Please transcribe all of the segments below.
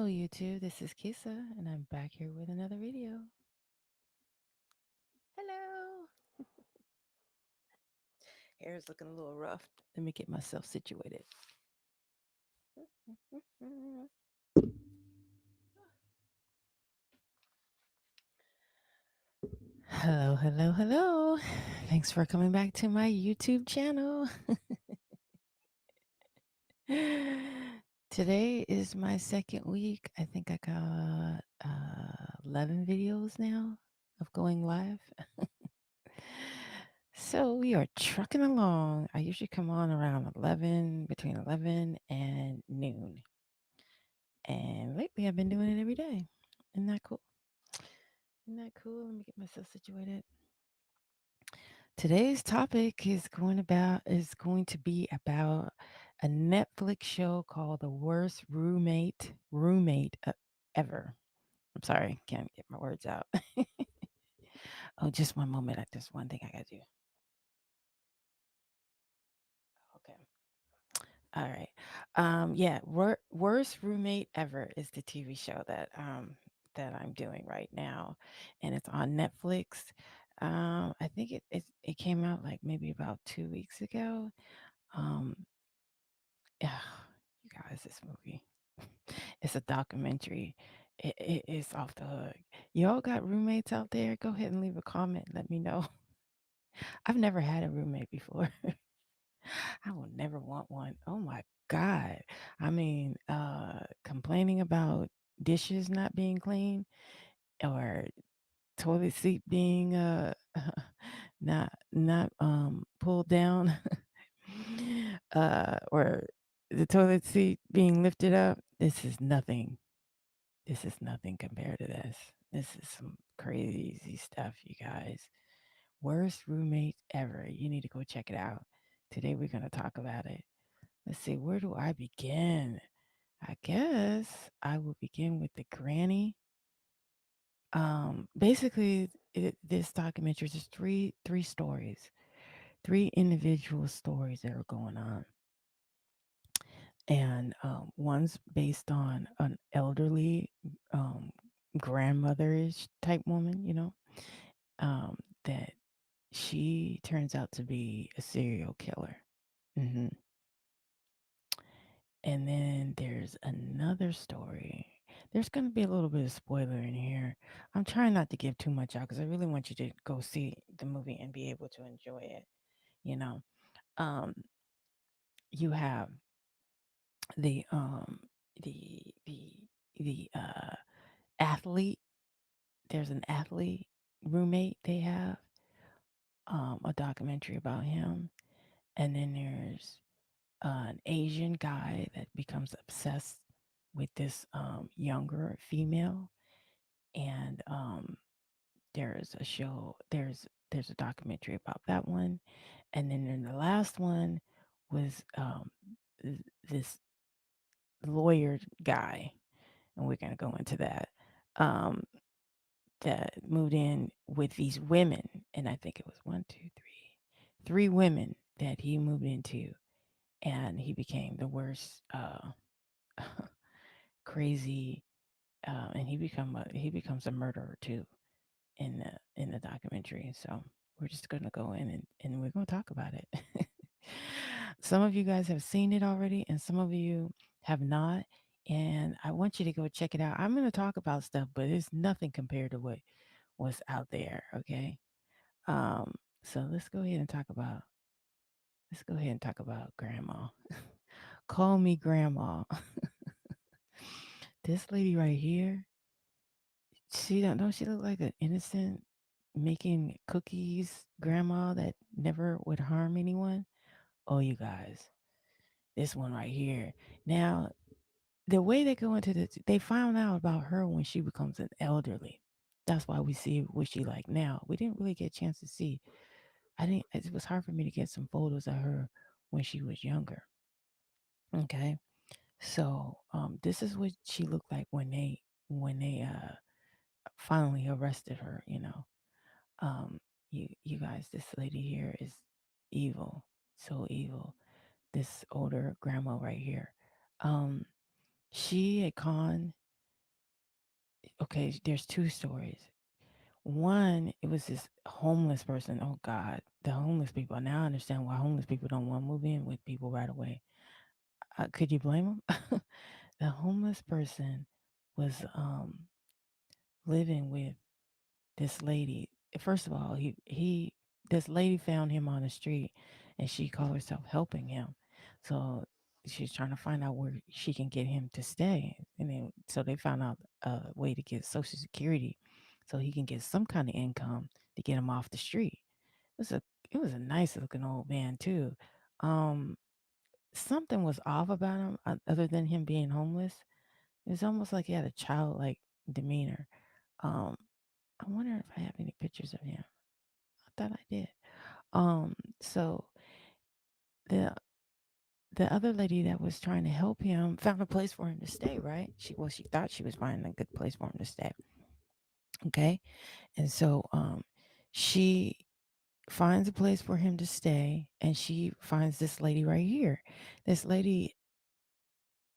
YouTube. This is Kisa, and I'm back here with another video. Hello. Hair's looking a little rough. Let me get myself situated. Hello, hello, hello. Thanks for coming back to my YouTube channel. Today is my second week. I think I got 11 videos now of going live. So we are trucking along. I usually come on around 11, between 11 and noon. And lately I've been doing it every day. Isn't that cool? Isn't that cool? Let me get myself situated. Today's topic is going to be about a Netflix show called The Worst Roommate Ever. I'm sorry, can't get my words out. Oh, just one moment. Just one thing I gotta do. Okay. All right. Yeah, Worst Roommate Ever is the TV show that I'm doing right now, and it's on Netflix. I think it came out like maybe about 2 weeks ago. Um, yeah, you guys, this movie, it's a documentary. It's off the hook. Y'all got roommates out there? Go ahead and leave a comment. Let me know. I've never had a roommate before. I will never want one. Oh my God. I mean, complaining about dishes not being clean or toilet seat being not pulled down or the toilet seat being lifted up. This is nothing. This is nothing compared to this. This is some crazy stuff, you guys. Worst roommates ever. You need to go check it out. Today we're going to talk about it. Let's see, where do I begin? I guess I will begin with the granny. Basically, this documentary is just three stories, three individual stories that are going on, and one's based on an elderly, um, grandmotherish type woman, um, that she turns out to be a serial killer. hmm And then there's another story. There's going to be a little bit of spoiler in here. I'm trying not to give too much out because I really want you to go see the movie and be able to enjoy it. You know, um, you have the um, the the the athlete. There's an athlete roommate they have. A documentary about him, and then there's an Asian guy that becomes obsessed with this younger female, and there's a show. There's a documentary about that one, and then the last one was this lawyer guy, and we're gonna go into that. Um, that moved in with these women, and I think it was one, two, three women that he moved into, and he became the worst crazy, and he becomes a murderer too in the documentary. So we're just gonna go in and we're gonna talk about it. Some of you guys have seen it already, and some of you have not. And I want you to go check it out. I'm gonna talk about stuff, but it's nothing compared to what's out there. Okay. Um, so let's go ahead and talk about grandma. Call me grandma. This lady right here, she don't she look like an innocent making cookies grandma that never would harm anyone? Oh, you guys, this one right here. Now, the way they go into they found out about her when she becomes an elderly. That's why we see what she like now. We didn't really get a chance to see. I didn't. It was hard for me to get some photos of her when she was younger. Okay, so this is what she looked like when they finally arrested her. Um, you guys, this lady here is evil, so evil. This older grandma right here. Um, she had conned. Okay, there's two stories. One, it was this homeless person. Oh God, the homeless people. Now I understand why homeless people don't want to move in with people right away. Could you blame them? The homeless person was living with this lady. First of all, he this lady found him on the street, and she called herself helping him. So she's trying to find out where she can get him to stay, and then so they found out a way to get Social Security, so he can get some kind of income to get him off the street. It was a nice looking old man too. Um, Something was off about him, other than him being homeless. It was almost like he had a childlike demeanor. Um, I wonder if I have any pictures of him. I thought I did. Um, so the the other lady that was trying to help him found a place for him to stay, right? She thought she was finding a good place for him to stay. Okay. And so she finds a place for him to stay, and she finds this lady right here. This lady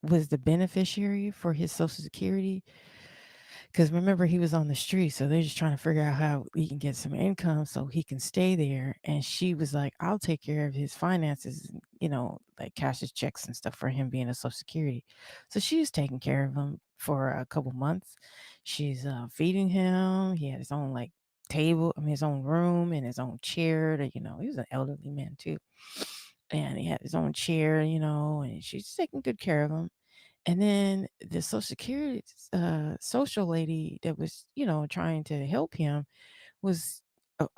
was the beneficiary for his social security. Because remember, he was on the street, so they're just trying to figure out how he can get some income so he can stay there. And she was like, "I'll take care of his finances, and, like cash his checks and stuff for him being a Social Security." So she's taking care of him for a couple months. She's feeding him. He had his own like table, I mean, his own room and his own chair. He was an elderly man too, and he had his own chair, and she's taking good care of him. And then the Social Security social lady that was, trying to help him was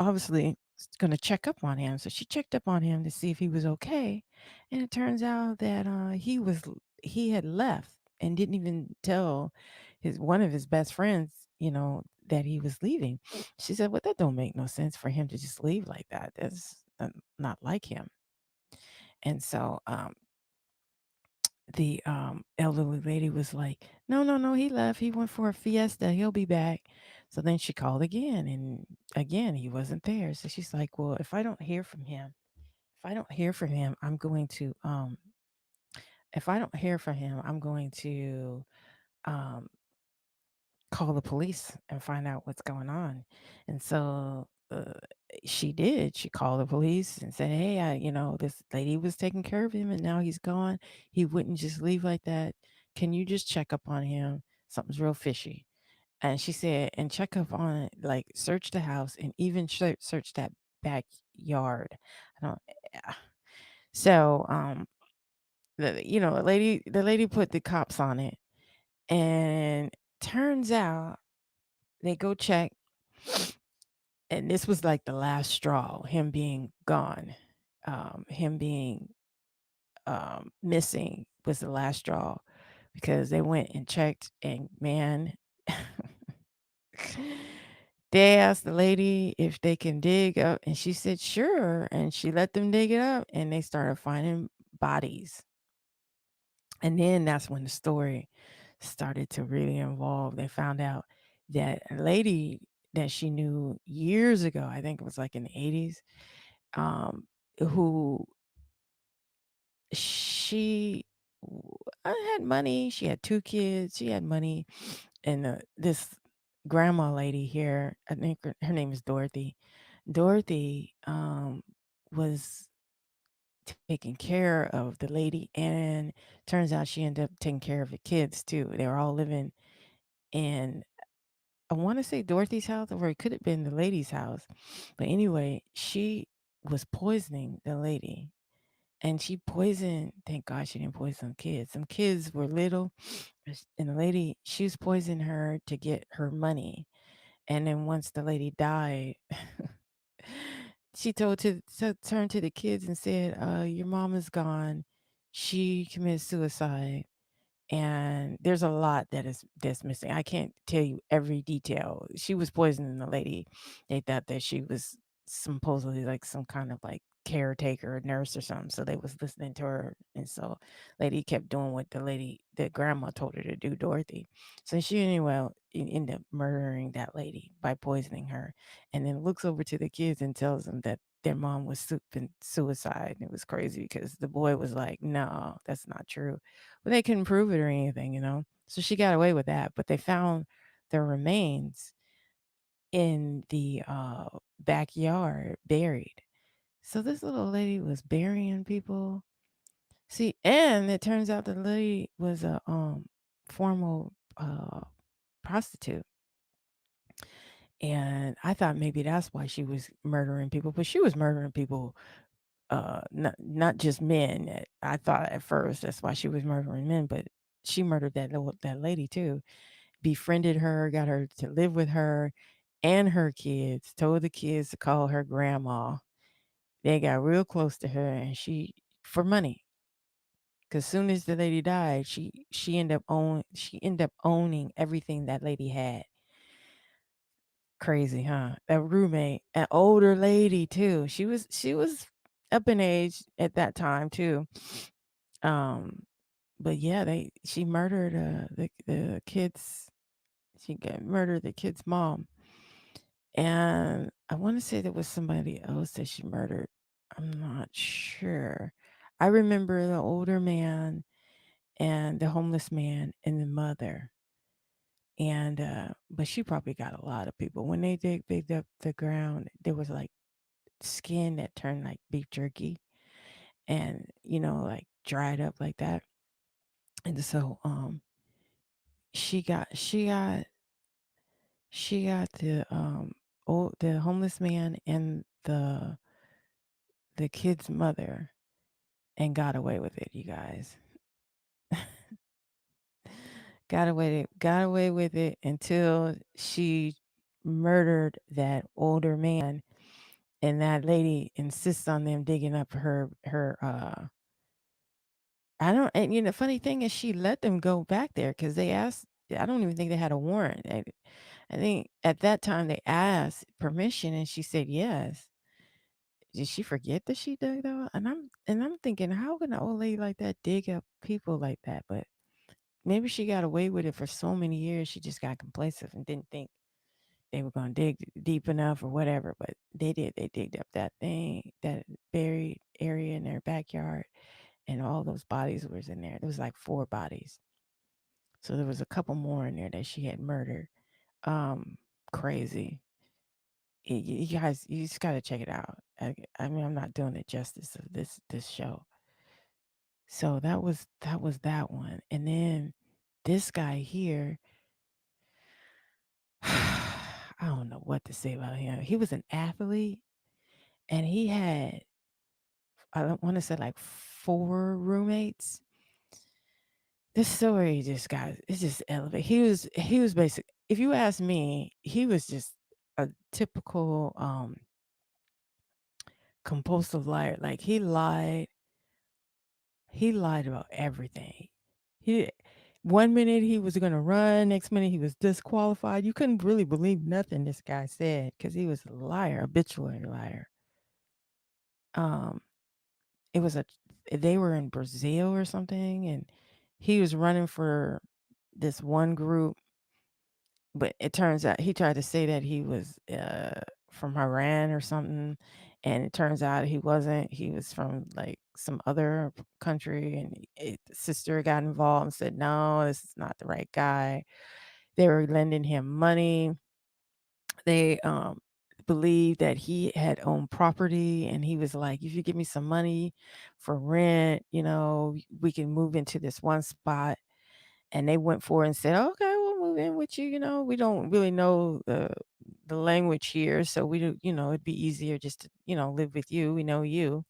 obviously going to check up on him. So she checked up on him to see if he was okay. And it turns out that he had left and didn't even tell his one of his best friends, that he was leaving. She said, "Well, that don't make no sense for him to just leave like that. That's not like him." And so the elderly lady was like, "No, no, no, he left. He went for a fiesta. He'll be back." So then she called again, and again he wasn't there. So she's like, "Well, if I don't hear from him, I'm going to if I don't hear from him, I'm going to um call the police and find out what's going on." And so she did. She called the police and said, "Hey, this lady was taking care of him and now he's gone. He wouldn't just leave like that. Can you just check up on him? Something's real fishy." And she said, "And check up on it, like search the house and even search that backyard." I don't. Yeah. So, the lady put the cops on it, and turns out they go check, and this was like the last straw, him being gone. Him being missing was the last straw, because they went and checked, and man, they asked the lady if they can dig up, and she said sure, and she let them dig it up, and they started finding bodies. And then that's when the story started to really involve. They found out that a lady that she knew years ago, I think it was like in the 80s, who she had money. She had two kids. She had money. And this grandma lady here, I think her name is Dorothy. Dorothy was taking care of the lady, and turns out she ended up taking care of the kids too. They were all living in, I want to say, Dorothy's house, or it could have been the lady's house. But anyway, she was poisoning the lady. And she poisoned, thank God she didn't poison some kids. Some kids were little, and the lady, she was poisoning her to get her money. And then once the lady died, she turned to the kids and said, "Your mom is gone. She committed suicide." And there's a lot that's missing. I can't tell you every detail. She was poisoning the lady. They thought that she was supposedly like some kind of like caretaker or nurse or something. So they was listening to her. And so lady kept doing what the grandma told her to do, Dorothy. So she anyway ended up murdering that lady by poisoning her. And then looks over to the kids and tells them that their mom was suicide. And it was crazy because the boy was like, "No, that's not true." But they couldn't prove it or anything. So she got away with that. But they found the remains in the backyard buried. So this little lady was burying people. See, and it turns out the lady was a formal prostitute. And I thought maybe that's why she was murdering people, but she was murdering people, not just men. I thought at first that's why she was murdering men, but she murdered that lady too. Befriended her, got her to live with her and her kids, told the kids to call her grandma. They got real close to her, and she for money. Cause soon as the lady died, she ended up owning everything that lady had. Crazy, huh? That roommate, an older lady too. She was up in age at that time too. Um, but yeah, they she murdered the kids. She got murdered the kid's mom, and I want to say there was somebody else that she murdered. I'm not sure. I remember the older man and the homeless man and the mother. And but she probably got a lot of people. When they digged up the ground, there was like skin that turned like beef jerky and like dried up like that. And so she got the homeless man and the kid's mother and got away with it, you guys. Got away with it until she murdered that older man, and that lady insists on them digging up her I don't and funny thing is she let them go back there because they asked. I don't even think they had a warrant. I think at that time they asked permission and she said yes. Did she forget that she dug that? And I'm thinking, how can an old lady like that dig up people like that? But maybe she got away with it for so many years. She just got complacent and didn't think they were going to dig deep enough or whatever. But they did. They digged up that thing, that buried area in their backyard, and all those bodies was in there. There was like 4 bodies. So there was a couple more in there that she had murdered. Crazy. You guys, you just got to check it out. I mean, I'm not doing it justice of this show. So that was that one. And then this guy here, I don't know what to say about him. He was an athlete and he had, I don't want to say like 4 roommates. This story just got it's just elevated. He was basic. If you ask me, he was just a typical compulsive liar. Like he lied about everything. He One minute he was gonna run, next minute he was disqualified. You couldn't really believe nothing this guy said because he was a liar, habitual liar. Um, it was a they were in Brazil or something, and he was running for this one group. But it turns out he tried to say that he was, from Iran or something, and it turns out he wasn't. He was from, like, some other country, and the sister got involved and said, "No, this is not the right guy." They were lending him money. They, believed that he had owned property, and he was like, "If you give me some money for rent, we can move into this one spot." And they went for it and said, "Okay, we'll move in with you. We don't really know the language here, so we do. It'd be easier just to live with you. We know you."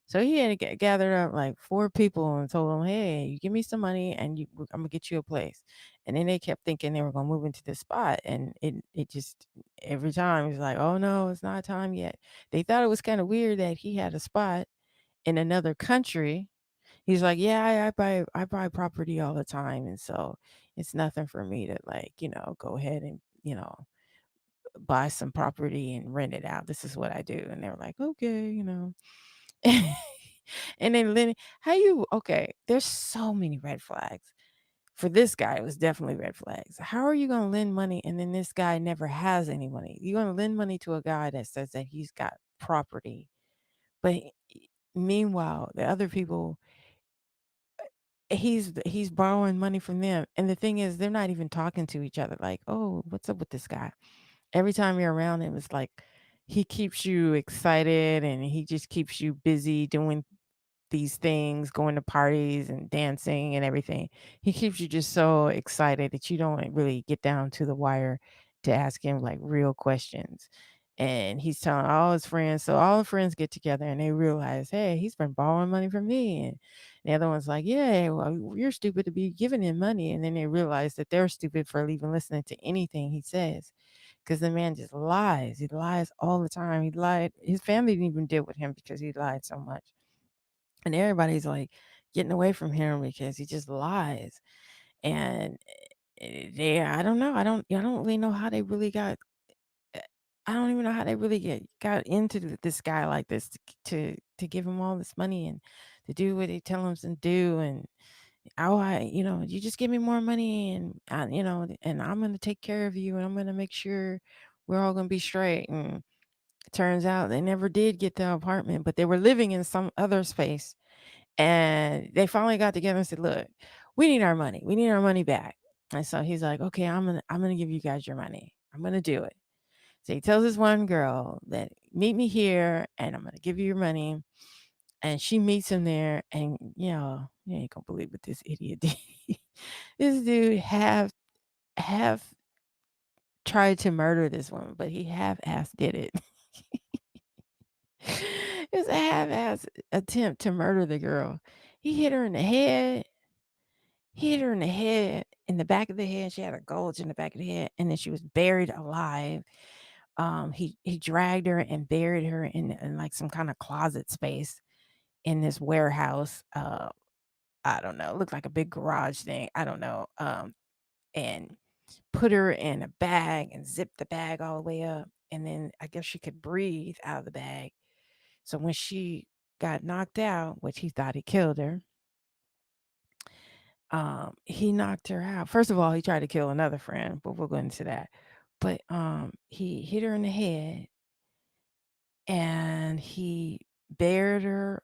So he had gathered up like 4 people and told them, "Hey, you give me some money, and I'm gonna get you a place." And then they kept thinking they were gonna move into this spot, and it just every time it was like, "Oh no, it's not time yet." They thought it was kind of weird that he had a spot in another country. He's like, "Yeah, I buy property all the time, and so it's nothing for me to like, go ahead and, buy some property and rent it out. This is what I do." And they were like, "Okay." And then Lenny, how you okay, there's so many red flags. For this guy, it was definitely red flags. How are you gonna lend money and then this guy never has any money? You're gonna lend money to a guy that says that he's got property, but meanwhile, the other people he's borrowing money from them, and the thing is, they're not even talking to each other. Like, oh, what's up with this guy? Every time you're around him, it's like he keeps you excited, and he just keeps you busy doing these things, going to parties and dancing and everything. He keeps you just so excited that you don't really get down to the wire to ask him like real questions. And he's telling all his friends. So all the friends get together and they realize, hey, he's been borrowing money from me. And the other one's like, yeah, well, you're stupid to be giving him money. And then they realize that they're stupid for even listening to anything he says. Because the man just lies. He lies all the time. He lied. His family didn't even deal with him because he lied so much, and everybody's like getting away from him because he just lies. And I don't know, I don't really know how they really got, uh, I don't even know how they really got into this guy like this to give him all this money and to do what he tell him to do. And oh, you just give me more money, and and I'm gonna take care of you, and I'm gonna make sure we're all gonna be straight. And it turns out they never did get the apartment, but they were living in some other space. And they finally got together and said, "Look, we need our money. We need our money back." And so he's like, "Okay, I'm gonna give you guys your money. I'm gonna do it." So he tells this one girl that meet me here, and I'm gonna give you your money. And she meets him there, and you ain't gonna believe what this idiot did. This dude have tried to murder this woman, but he half-ass did it. It was a half-ass attempt to murder the girl. He hit her in the head. Hit her in the head, in the back of the head. She had a gulge in the back of the head, and then she was buried alive. He dragged her and buried her in like some kind of closet space in this warehouse. I don't know, it looked like a big garage thing. I don't know. And put her in a bag and zipped the bag all the way up. And then I guess she could breathe out of the bag. So when she got knocked out, which he thought he killed her, he knocked her out. First of all, he tried to kill another friend, but we'll go into that. But he hit her in the head, and he buried her,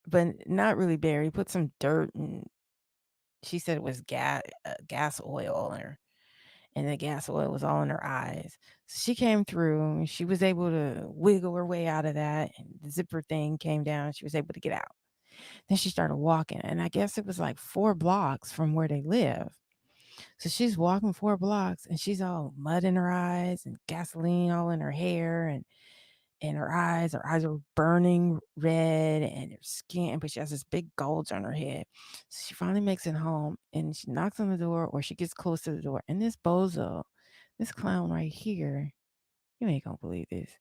but not really buried. He put some dirt, and she said it was gas oil on her, and the gas oil was all in her eyes. So she came through, and she was able to wiggle her way out of that, and the zipper thing came down. She was able to get out. Then she started walking, and I guess it was like 4 blocks from where they live. So she's walking 4 blocks, and she's all mud in her eyes and gasoline all in her hair, and her eyes are burning red, and her skin, but she has this big bulge on her head. So she finally makes it home, and she knocks on the door, or she gets close to the door. And this bozo, this clown right here, you ain't gonna believe this.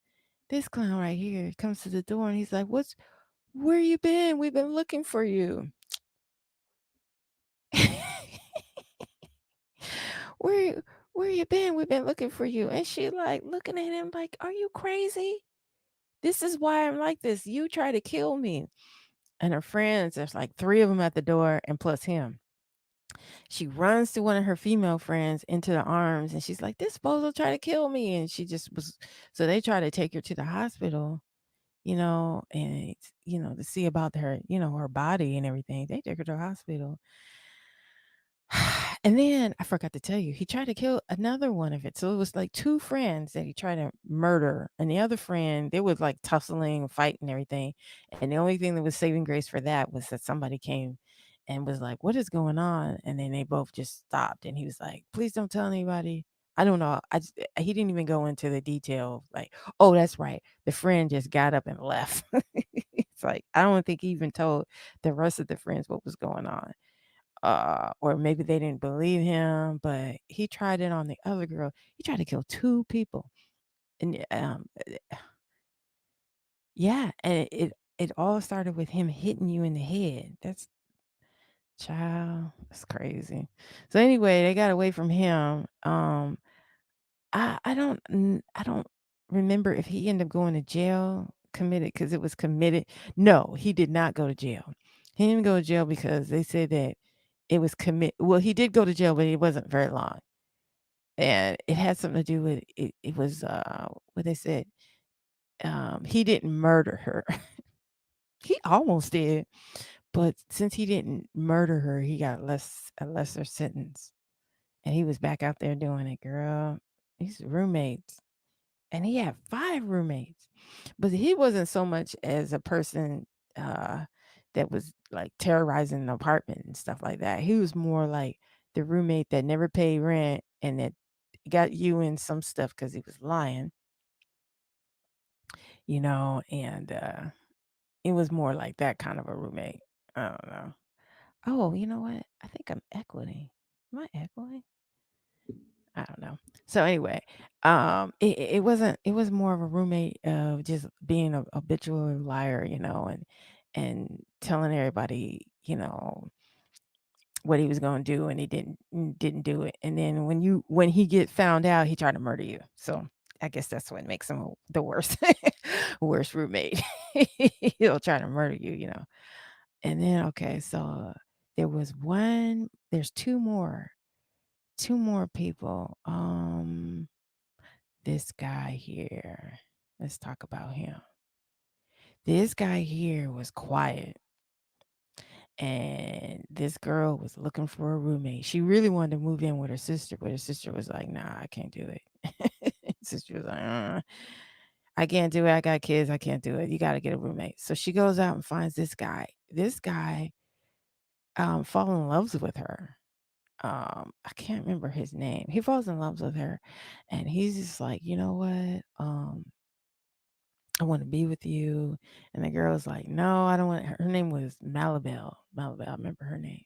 This clown right here comes to the door, and he's like, where you been? We've been looking for you. where where you been? We've been looking for you. And she like looking at him like, are you crazy? This is why I'm like this. You try to kill me. And her friends, there's like 3 of them at the door, and plus him. She runs to one of her female friends into the arms, and she's like, this bozo tried to kill me. And she just was, so they try to take her to the hospital, and to see about her, her body and everything. They take her to the hospital. And then I forgot to tell you, he tried to kill another one of it. So it was like 2 friends that he tried to murder. And the other friend, they was like tussling, fighting, and everything. And the only thing that was saving grace for that was that somebody came and was like, what is going on? And then they both just stopped. And he was like, please don't tell anybody. I don't know. He didn't even go into the detail. Like, oh, that's right. The friend just got up and left. It's like, I don't think he even told the rest of the friends what was going on, or maybe they didn't believe him, but he tried it on the other girl. He tried to kill 2 people, and yeah, and it all started with him hitting you in the head. That's child, that's crazy. So anyway, they got away from him. I don't remember if he ended up going to jail, committed, because it was committed. No, he did not go to jail. He didn't go to jail because they said that it was commit. Well, he did go to jail, but it wasn't very long, and it had something to do with it. It was what they said. He didn't murder her. He almost did, but since he didn't murder her, he got a lesser sentence, and he was back out there doing it, girl. He's roommates, and he had 5 roommates. But he wasn't so much as a person, uh, that was, like, terrorizing the apartment and stuff like that. He was more like the roommate that never paid rent and that got you in some stuff because he was lying, and, it was more like that kind of a roommate. I don't know. Oh, you know what? I think I'm echoing. Am I echoing? I don't know. So anyway, it was more of a roommate of just being a habitual liar, and telling everybody, what he was going to do, and he didn't do it. And then when he get found out, he tried to murder you. So I guess that's what makes him the worst worst roommate. He'll try to murder you. And then okay, so there's two more people. This guy here. Let's talk about him. This guy here was quiet, and this girl was looking for a roommate. She really wanted to move in with her sister, but her sister was like, "Nah, I can't do it." Sister was like, "I can't do it. I got kids. I can't do it. You got to get a roommate." So she goes out and finds this guy. This guy falls in love with her. I can't remember his name. He falls in love with her, and he's just like, you know what? I want to be with you. And the girl's like, no, I don't want. Her name was Malabelle. Malabelle, I remember her name.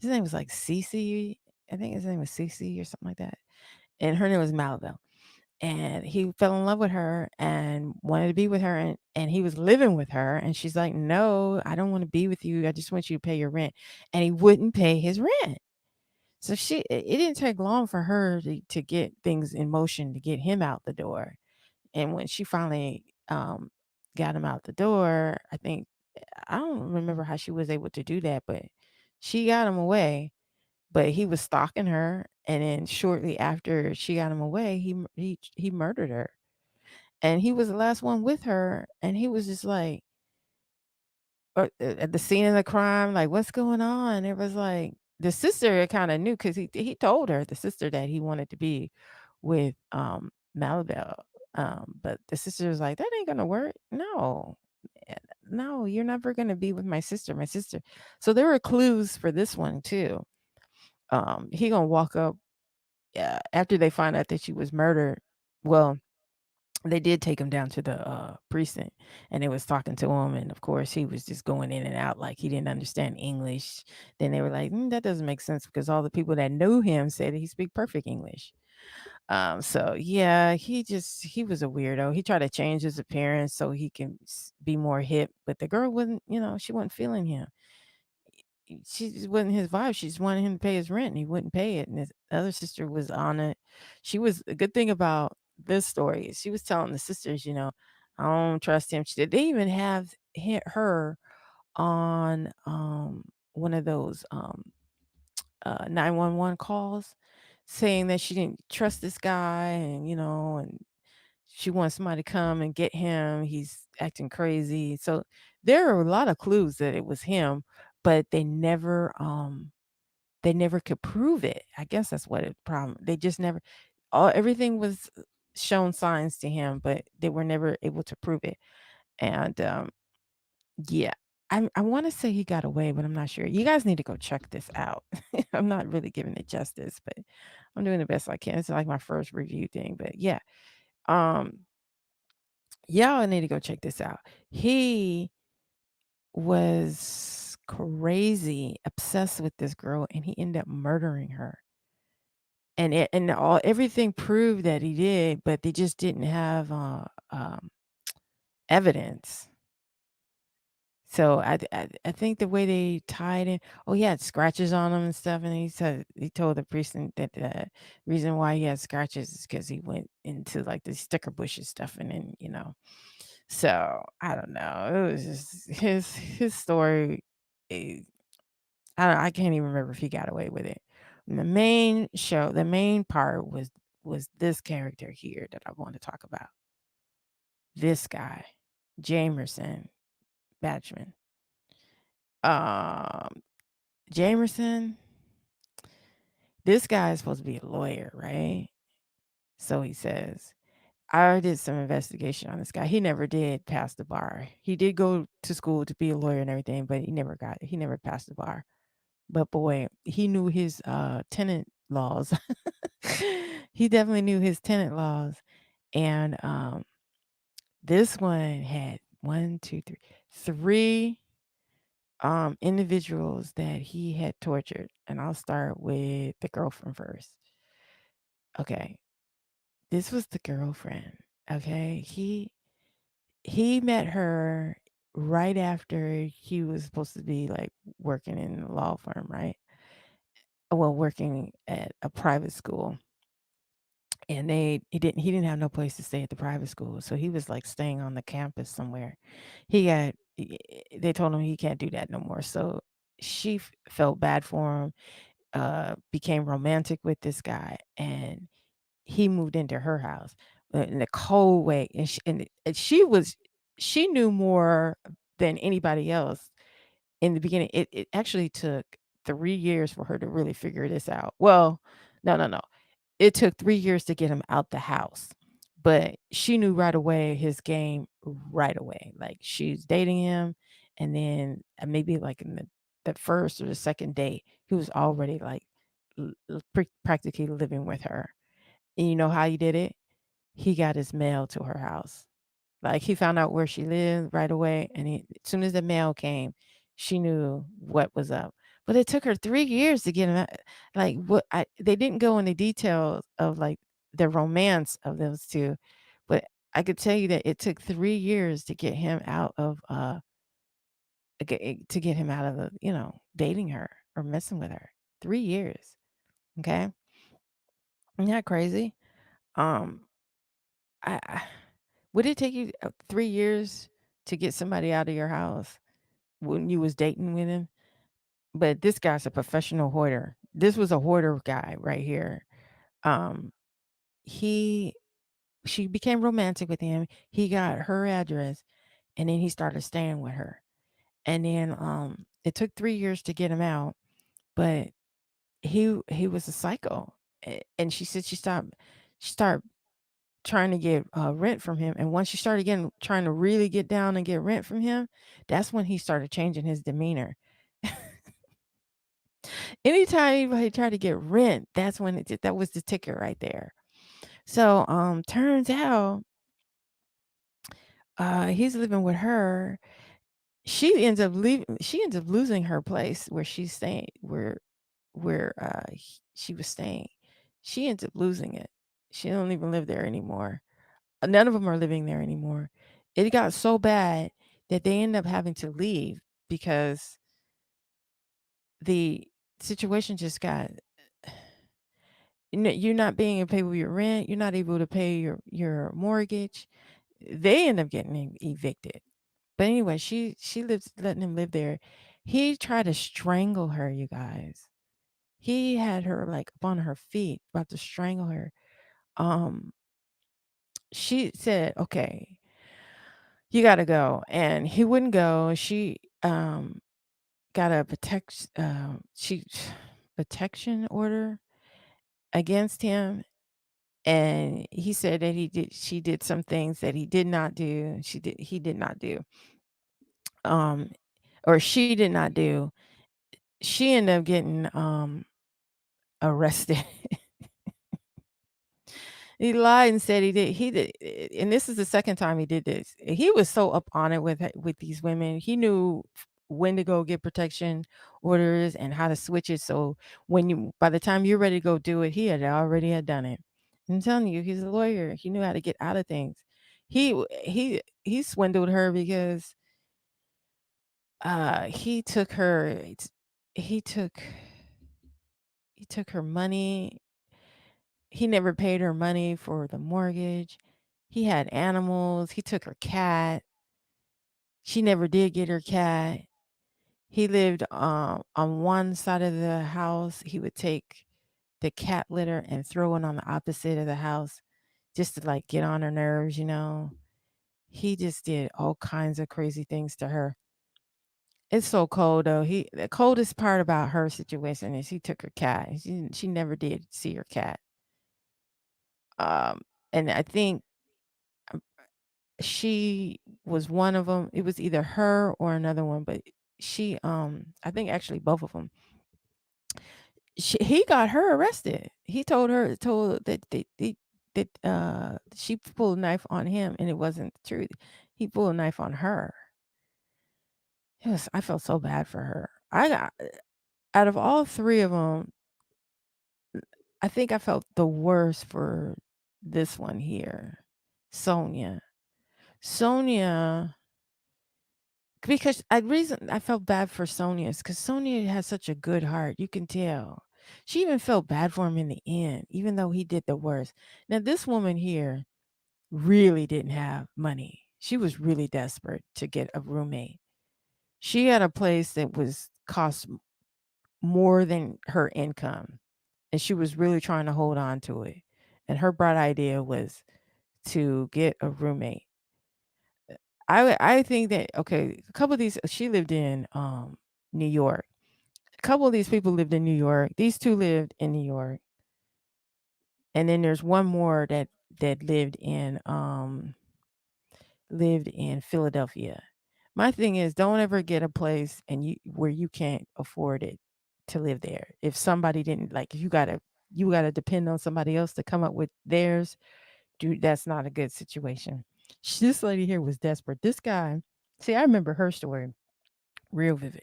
His name was like Cece. I think his name was Cece or something like that. And her name was Malabelle. And he fell in love with her and wanted to be with her. And he was living with her. And she's like, no, I don't want to be with you. I just want you to pay your rent. And he wouldn't pay his rent. So it didn't take long for her to get things in motion to get him out the door. And when she finally got him out the door, I don't remember how she was able to do that, but she got him away. But he was stalking her, and then shortly after she got him away, he murdered her, and he was the last one with her, and he was just like, at the scene of the crime, like, "What's going on?" It was like the sister kinda knew because he told her, the sister, that he wanted to be with, Malabelle, but the sister was like, "That ain't gonna work. No. No, you're never gonna be with my sister." So there were clues for this one too. He gonna walk up, after they find out that she was murdered. Well, they did take him down to the precinct, and they was talking to him, and of course he was just going in and out like he didn't understand English. Then they were like, that doesn't make sense because all the people that knew him said he speak perfect English. So yeah, he was a weirdo. He tried to change his appearance so he can be more hip, but the girl wasn't, she wasn't feeling him. She just wasn't his vibe. She just wanted him to pay his rent, and he wouldn't pay it. And his other sister was on it. She was a good thing about this story is she was telling the sisters, I don't trust him. She said they even have her on one of those 911 calls, saying that she didn't trust this guy, and she wants somebody to come and get him. He's acting crazy. So there are a lot of clues that it was him, but they never could prove it. I guess that's what it problem. They just never everything was shown signs to him, but they were never able to prove it. And yeah. I want to say he got away, but I'm not sure. You guys need to go check this out. I'm not really giving it justice, but I'm doing the best I can. It's like my first review thing, but yeah. Um, Y'all need to go check this out. He was crazy, obsessed with this girl, and he ended up murdering her. And everything proved that he did, but they just didn't have evidence. So I think the way they tied it, oh, he had scratches on him and stuff, and he told the precinct that the reason why he had scratches is because he went into like the sticker bushes stuff, and then So I don't know. It was just his story. eh, I can't even remember if he got away with it. The main part was this character here that I want to talk about. This guy, Jamison Bachman. Um, Jamerson, this guy is supposed to be a lawyer, right? So he says, I did some investigation on this guy. He never did pass the bar. He did go to school to be a lawyer and everything, but he never passed the bar. But boy, he knew his tenant laws. He definitely knew his tenant laws. And this one had one, two, three individuals that he had tortured. And I'll start with the girlfriend first. Okay. This was the girlfriend. Okay. He met her right after he was supposed to be like working in a law firm, right? Well, working at a private school. And he didn't have no place to stay at the private school. So he was like staying on the campus somewhere. They told him he can't do that no more. So she felt bad for him, became romantic with this guy, and he moved into her house in a cold way. And she knew more than anybody else in the beginning. It actually took 3 years for her to really figure this out. Well, no. It took 3 years to get him out the house, but she knew right away his game right away. Like she's dating him, and then maybe like in the first or the second date, he was already like practically living with her. And you know how he did it? He got his mail to her house. Like he found out where she lived right away, and as soon as the mail came, she knew what was up. But it took her 3 years to get him out. Like they didn't go into details of like the romance of those two, but I could tell you that it took 3 years to get him out of to get him out of the dating her or messing with her. 3 years. Okay, isn't that crazy? Um, I would it take you 3 years to get somebody out of your house when you was dating with him? But this guy's a professional hoarder. This was a hoarder guy right here. Um, he she became romantic with him. He got her address, and then he started staying with her. And then it took 3 years to get him out, but he was a psycho. And she said she started trying to get rent from him. And once she started getting trying to really get down and get rent from him, that's when he started changing his demeanor. Anytime anybody tried to get rent, that's when that was the ticket right there. So turns out he's living with her. She ends up losing her place where she's staying, where she was staying. She ends up losing it. She don't even live there anymore. None of them are living there anymore. It got so bad that they end up having to leave because the situation just got you're not being able to pay your rent, you're not able to pay your mortgage. They end up getting evicted. But anyway, she lives letting him live there. He tried to strangle her, you guys. He had her like up on her feet, about to strangle her. Um, she said, "Okay, you got to go," and he wouldn't go. She got a protection order against him, and he said that she did some things that he did not do, um or she did not do. She ended up getting arrested. He lied and said he did, and this is the second time he did this. He was so up on it with these women. He knew when to go get protection orders and how to switch it. So by the time you're ready to go do it, he had done it. I'm telling you, he's a lawyer. He knew how to get out of things. He swindled her because he took her he took he took her money. He never paid her money for the mortgage. He had animals. He took her cat. She never did get her cat. He lived on one side of the house. He would take the cat litter and throw it on the opposite of the house just to like get on her nerves. He just did all kinds of crazy things to her. It's so cold though. The coldest part about her situation is he took her cat. She never did see her cat. Um, and I think um, she was one of them. It was either her or another one, but I think actually both of them. He got her arrested. He told that she pulled a knife on him, and it wasn't the truth. He pulled a knife on her. I felt so bad for her. I got out of all three of them, I think I felt the worst for this one here, Sonia. Sonia, because reason I felt bad for Sonia is because Sonia has such a good heart. You can tell. She even felt bad for him in the end, even though he did the worst. Now, this woman here really didn't have money. She was really desperate to get a roommate. She had a place that was cost more than her income, and she was really trying to hold on to it. And her bright idea was to get a roommate. I think that okay, a couple of these she lived in New York. A couple of these people lived in New York. These two lived in New York. And then there's one more that lived in Philadelphia. My thing is don't ever get a place and you where you can't afford it to live there. If somebody didn't like you gotta depend on somebody else to come up with theirs, dude, that's not a good situation. This lady here was desperate. This guy, see, I remember her story real vivid.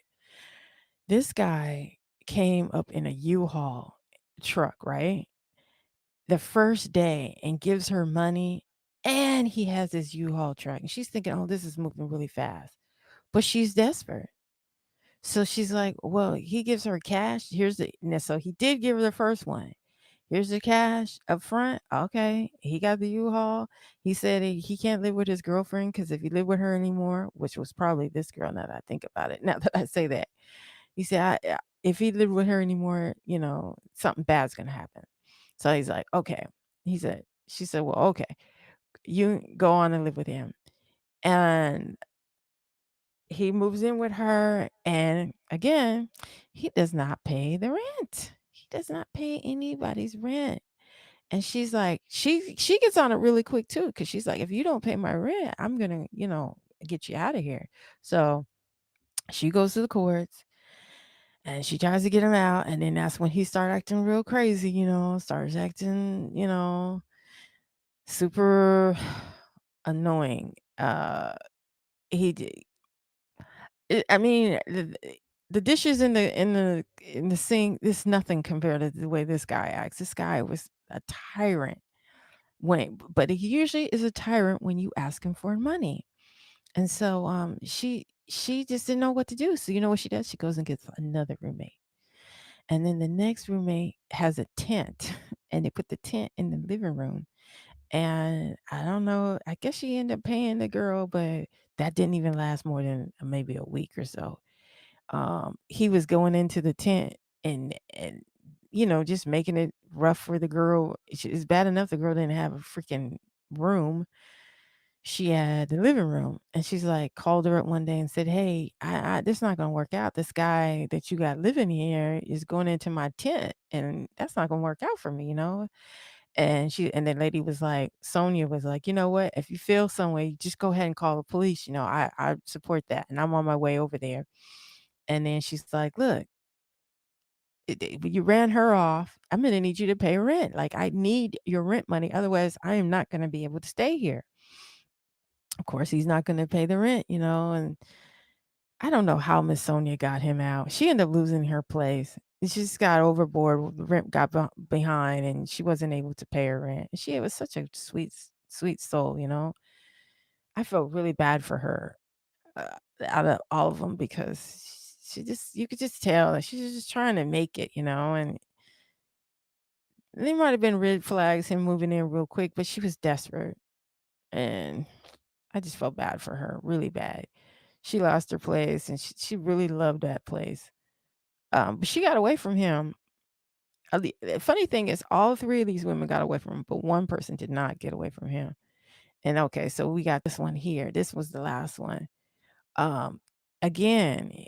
This guy came up in a U-Haul truck, right? The first day and gives her money and he has this U-Haul truck. And she's thinking, oh, this is moving really fast. But she's desperate. So she's like, well, he gives her cash. So he did give her the first one. Here's the cash up front. Okay. He got the U-Haul. He said he can't live with his girlfriend because if he lived with her anymore, which was probably this girl now that I think about it, now that I say that, he said, if he lived with her anymore, something bad's going to happen. So he's like, okay. She said, well, okay, you go on and live with him. And he moves in with her. And again, he does not pay the rent. He does not pay anybody's rent. And she's like, she gets on it really quick too, because she's like, if you don't pay my rent, I'm gonna, get you out of here. So she goes to the courts and she tries to get him out, and then that's when he started acting real crazy, starts acting, super annoying. He d- I mean, the dishes in the sink, it's nothing compared to the way this guy acts. This guy was a tyrant but he usually is a tyrant when you ask him for money. And so she just didn't know what to do. So you know what she does? She goes and gets another roommate. And then the next roommate has a tent and they put the tent in the living room. And I don't know, I guess she ended up paying the girl, but that didn't even last more than maybe a week or so. He was going into the tent and just making it rough for the girl. It's bad enough the girl didn't have a freaking room. She had the living room, and she's like called her up one day and said, "Hey, I this not gonna work out. This guy that you got living here is going into my tent, and that's not gonna work out for me." And the lady was like, Sonia was like, you know what? If you feel some way, just go ahead and call the police. I support that, and I'm on my way over there. And then she's like, look, you ran her off. I'm gonna need you to pay rent. Like I need your rent money, otherwise I am not gonna be able to stay here. Of course, he's not gonna pay the rent. And I don't know how Miss Sonia got him out. She ended up losing her place. She just got overboard. The rent got behind, and she wasn't able to pay her rent. She was such a sweet, sweet soul. I felt really bad for her out of all of them because you could just tell that she's just trying to make it. And they might have been red flags, him moving in real quick, but she was desperate. And I just felt bad for her, really bad. She lost her place and she really loved that place. But she got away from him. The funny thing is, all three of these women got away from him, but one person did not get away from him. And okay, so we got this one here. This was the last one. Um, Again,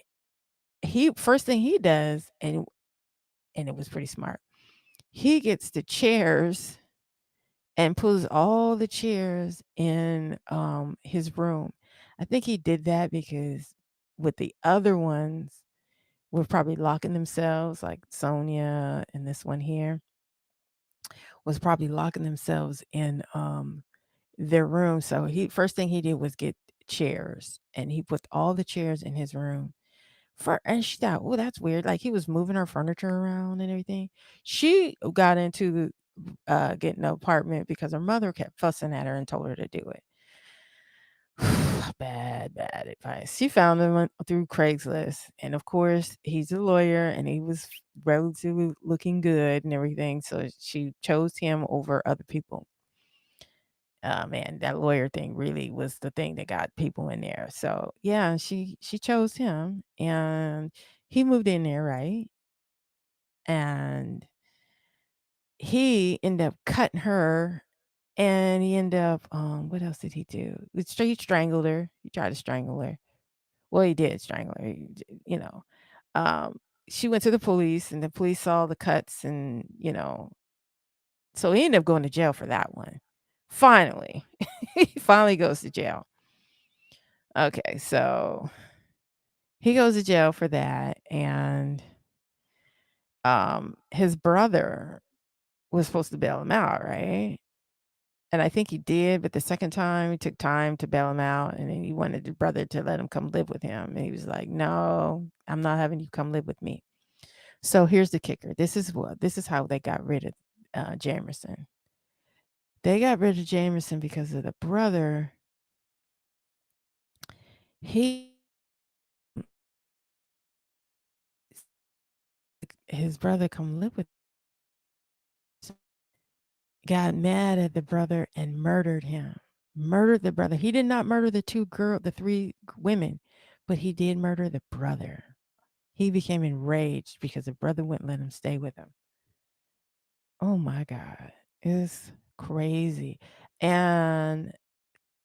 he first thing he does, and it was pretty smart. He gets the chairs and pulls all the chairs in his room. I think he did that because with the other ones were probably locking themselves, like Sonia and this one here was probably locking themselves in their room. So he first thing he did was get chairs and he put all the chairs in his room. For and she thought, oh, that's weird. Like he was moving her furniture around and everything. She got into getting an apartment because her mother kept fussing at her and told her to do it. Bad advice. She found him through Craigslist, and of course, he's a lawyer, and he was relatively looking good and everything. So she chose him over other people. Man, that lawyer thing really was the thing that got people in there. So yeah, she chose him, and he moved in there, right? And he ended up cutting her, and he ended up, what else did he do? He strangled her. He tried to strangle her. Well, he did strangle her, you know. Um, she went to the police, and the police saw the cuts, and so he ended up going to jail for that one. Finally, he finally goes to jail. Okay, so he goes to jail for that, and his brother was supposed to bail him out, right? And I think he did, but the second time, he took time to bail him out, and then he wanted the brother to let him come live with him, and he was like, "No, I'm not having you come live with me." So here's the kicker. This is how they got rid of Jamerson. They got rid of Jamerson because of the brother. He his brother come live with got mad at the brother and murdered him. Murdered the brother. He did not murder the three women, but he did murder the brother. He became enraged because the brother wouldn't let him stay with him. Oh my God. It's crazy. And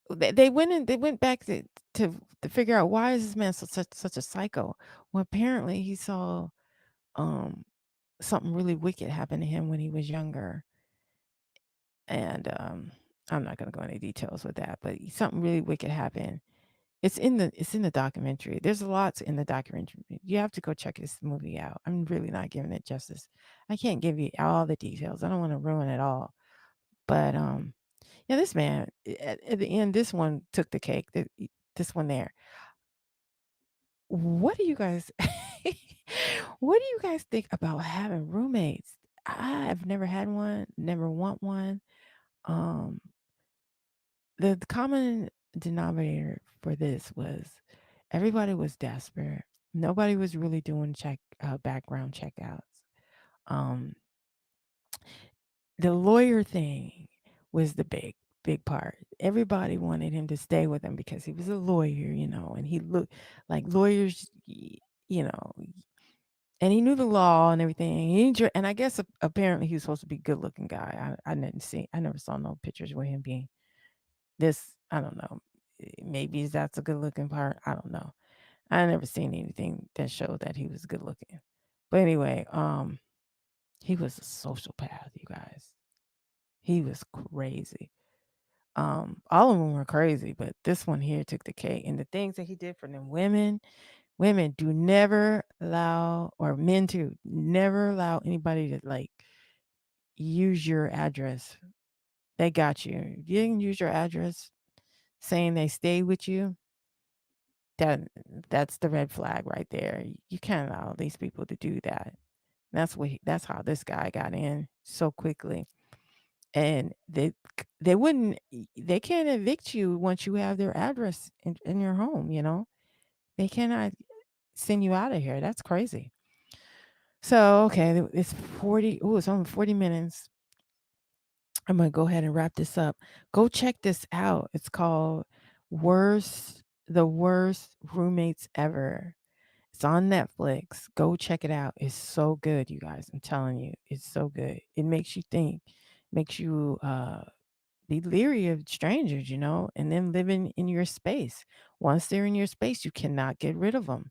they went back to figure out why is this man such a psycho. Well, apparently he saw um something really wicked happen to him when he was younger. And I'm not gonna go into details with that, but something really wicked happened. It's in the documentary. There's lots in the documentary. You have to go check this movie out. I'm really not giving it justice. I can't give you all the details. I don't want to ruin it all. But yeah, this man at the end, this one took the cake. This one there. What do you guys what do you guys think about having roommates? I've never had one, never want one. Um the common denominator for this was everybody was desperate. Nobody was really doing background checkouts. Um, the lawyer thing was the big part. Everybody wanted him to stay with them because he was a lawyer, and he looked like lawyers, you know, and he knew the law and everything. And I guess apparently he was supposed to be a good looking guy. I never saw no pictures with him being this. I don't know. Maybe that's a good looking part. I don't know. I never seen anything that showed that he was good looking. But anyway, he was a sociopath, you guys. He was crazy. All of them were crazy, but this one here took the cake. And the things that he did for them women do never allow, or men too, never allow anybody to like use your address. They got you. If you didn't use your address saying they stay with you, that that's the red flag right there. You can't allow these people to do that. That's how this guy got in so quickly. And they wouldn't they can't evict you once you have their address in your home. They cannot send you out of here. That's crazy. So okay, it's only 40 minutes. I'm gonna go ahead and wrap this up. Go check this out. It's called The Worst Roommates Ever. It's on Netflix. Go check it out. It's so good, you guys. I'm telling you, it's so good. It makes you think, makes you be leery of strangers, and then living in your space. Once they're in your space, you cannot get rid of them.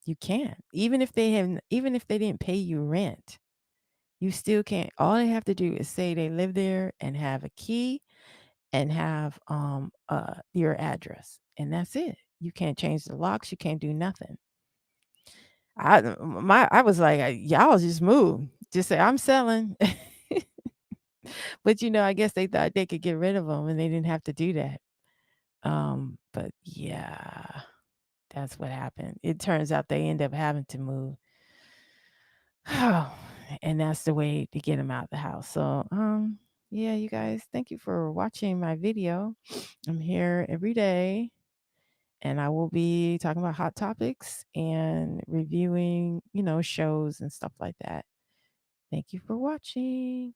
You can't. Even if they didn't pay you rent, you still can't. All they have to do is say they live there and have a key and have your address, and that's it. You can't change the locks, you can't do nothing. I was like, y'all just move. Just say I'm selling. But I guess they thought they could get rid of them and they didn't have to do that. But yeah, that's what happened. It turns out they end up having to move. And that's the way to get them out of the house. So, yeah, you guys, thank you for watching my video. I'm here every day and I will be talking about hot topics and reviewing, shows and stuff like that. Thank you for watching.